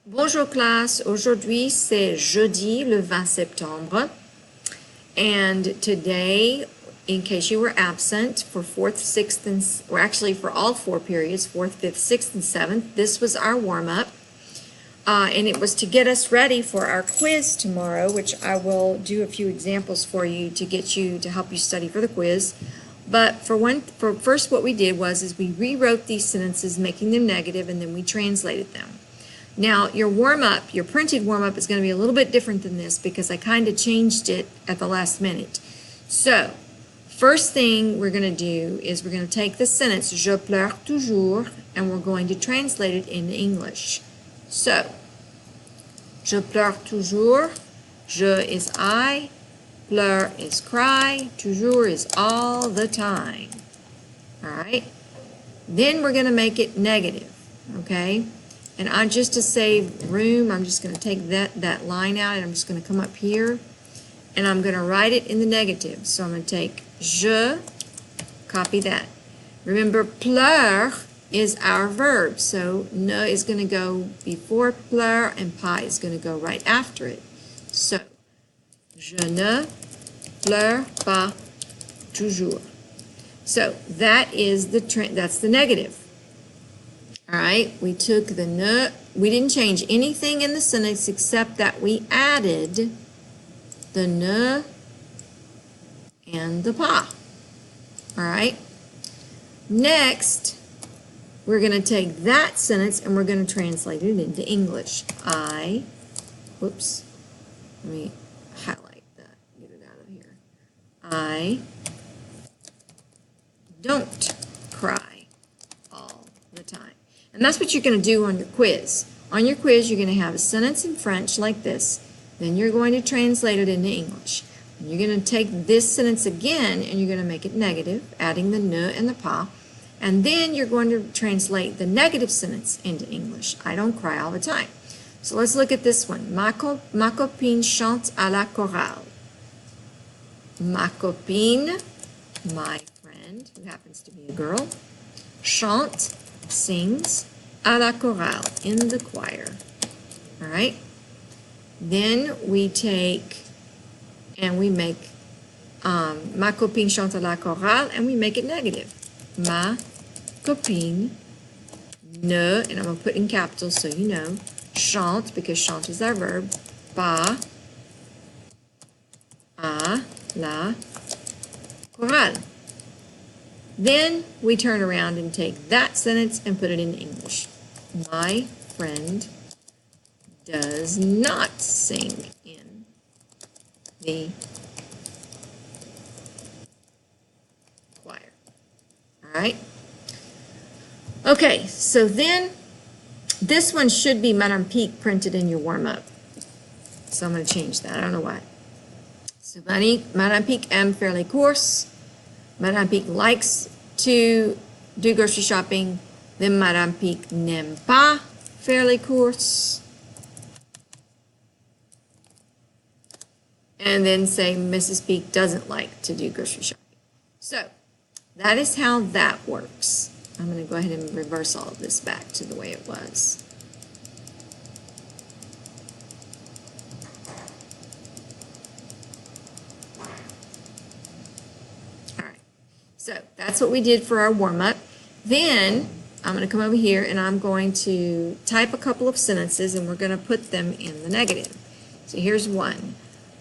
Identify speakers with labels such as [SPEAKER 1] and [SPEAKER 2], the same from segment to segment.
[SPEAKER 1] Bonjour classe, aujourd'hui c'est jeudi le 20 septembre and today, in case you were absent for 4th, 6th, or actually for all four periods, 4th, 5th, 6th, and 7th, this was our warm-up and it was to get us ready for our quiz tomorrow, which I will do a few examples for you to help you study for the quiz. But first what we did is we rewrote these sentences, making them negative, and then we translated them. Now, your warm-up, your printed warm-up is going to be a little bit different than this because I kind of changed it at the last minute. So, first thing we're going to do is we're going to take the sentence, Je pleure toujours, and we're going to translate it into English. So, Je pleure toujours, je is I, pleure is cry, toujours is all the time. All right? Then we're going to make it negative, okay? And just to save room, I'm just going to take that line out, and I'm just going to come up here, and I'm going to write it in the negative. So I'm going to take je, copy that. Remember, pleur is our verb, so ne is going to go before pleur, and pas is going to go right after it. So, je ne pleure pas toujours. So that is that's the negative. All right, we took the ne, we didn't change anything in the sentence except that we added the ne and the pas. All right, next, we're going to take that sentence and we're going to translate it into English. Let me highlight that, get it out of here. I don't cry all the time. And that's what you're going to do on your quiz. On your quiz, you're going to have a sentence in French like this. Then you're going to translate it into English. And you're going to take this sentence again, and you're going to make it negative, adding the ne and the pas. And then you're going to translate the negative sentence into English. I don't cry all the time. So let's look at this one. Ma copine chante à la chorale. Ma copine, my friend, who happens to be a girl, chante, sings, à la chorale, in the choir. All right? Then we take and we make ma copine chante à la chorale, and we make it negative. Ma copine ne, and I'm going to put in capitals so you know, chante, because chante is our verb, pas à la chorale. Then we turn around and take that sentence and put it in English. My friend does not sing in the choir. All right? Okay, so then this one should be Madame Pique printed in your warm-up. So I'm going to change that. I don't know why. So Madame Pique aime faire les courses. Madame Pique likes to do grocery shopping. Then Madame Pique n'aime pas faire les courses. And then say Mrs. Pique doesn't like to do grocery shopping. So that is how that works. I'm going to go ahead and reverse all of this back to the way it was. So that's what we did for our warm-up. Then I'm going to come over here and I'm going to type a couple of sentences and we're going to put them in the negative. So here's one.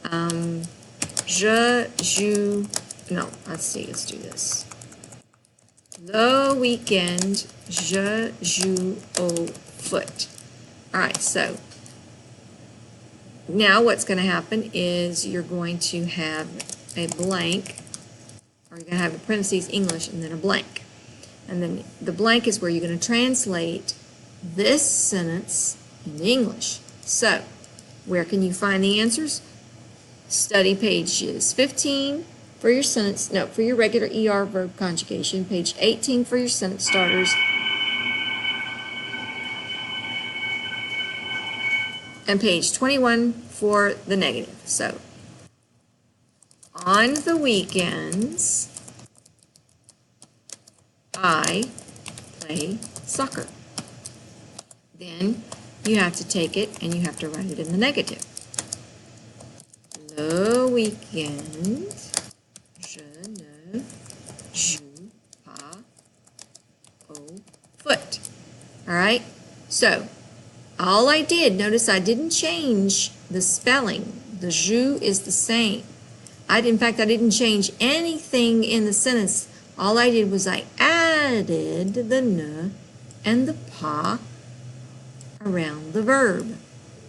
[SPEAKER 1] Let's do this. Le weekend, je joue au foot. All right, so now what's going to happen is you're going to have a blank, or you're going to have a parentheses English and then a blank. And then the blank is where you're going to translate this sentence into English. So, where can you find the answers? Study pages 15 for your sentence, no, for your regular ER verb conjugation, page 18 for your sentence starters, and page 21 for the negative. So, on the weekends, I play soccer. Then you have to take it and you have to write it in the negative. Le week-end, je ne joue pas au foot. All right? So, all I did, notice I didn't change the spelling. The joue is the same. In fact, I didn't change anything in the sentence. All I did was I added the ne and the pas around the verb.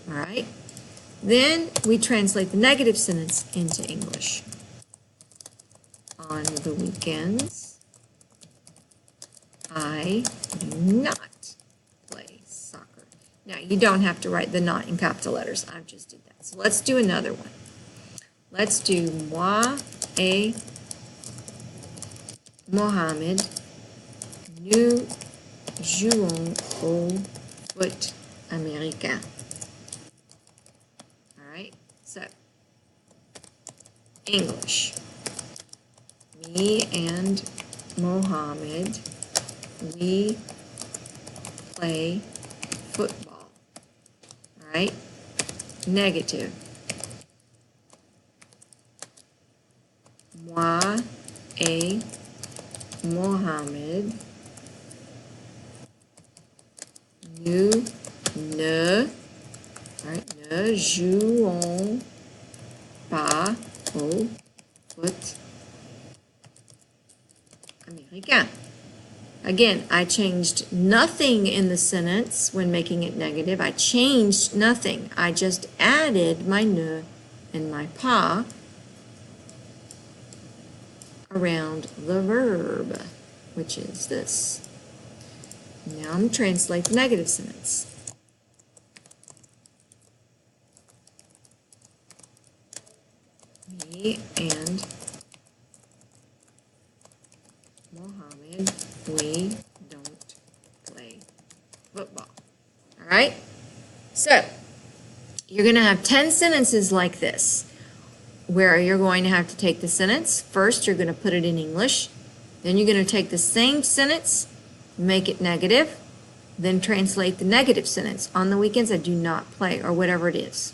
[SPEAKER 1] All right? Then we translate the negative sentence into English. On the weekends, I do not play soccer. Now, you don't have to write the not in capital letters. I just did that. So let's do another one. Let's do moi et Mohamed, nous jouons au foot américain. All right, so English. Me and Mohamed, we play football. All right, negative. Moi et Mohamed, nous ne jouons pas au foot américain. Again, I changed nothing in the sentence when making it negative. I changed nothing. I just added my ne and my pas around the verb, which is this. Now I'm translate the negative sentence. Me and Mohamed, we don't play football. All right? So, you're going to have 10 sentences like this, where you're going to have to take the sentence. First, you're going to put it in English. Then you're going to take the same sentence, make it negative, then translate the negative sentence. On the weekends, I do not play, or whatever it is.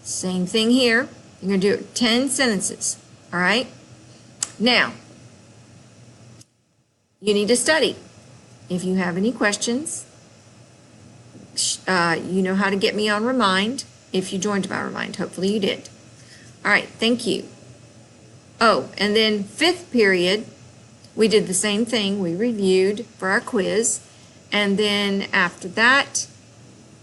[SPEAKER 1] Same thing here. You're going to do 10 sentences, all right? Now, you need to study. If you have any questions, you know how to get me on Remind. If you joined my Remind, hopefully you did. All right, thank you. Oh, and then 5th period, we did the same thing. We reviewed for our quiz. And then after that,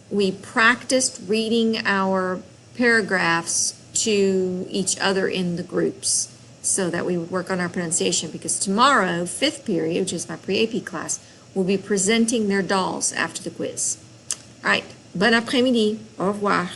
[SPEAKER 1] we practiced reading our paragraphs to each other in the groups so that we would work on our pronunciation, because tomorrow, 5th period, which is my pre-AP class, will be presenting their dolls after the quiz. All right, bon après-midi. Au revoir.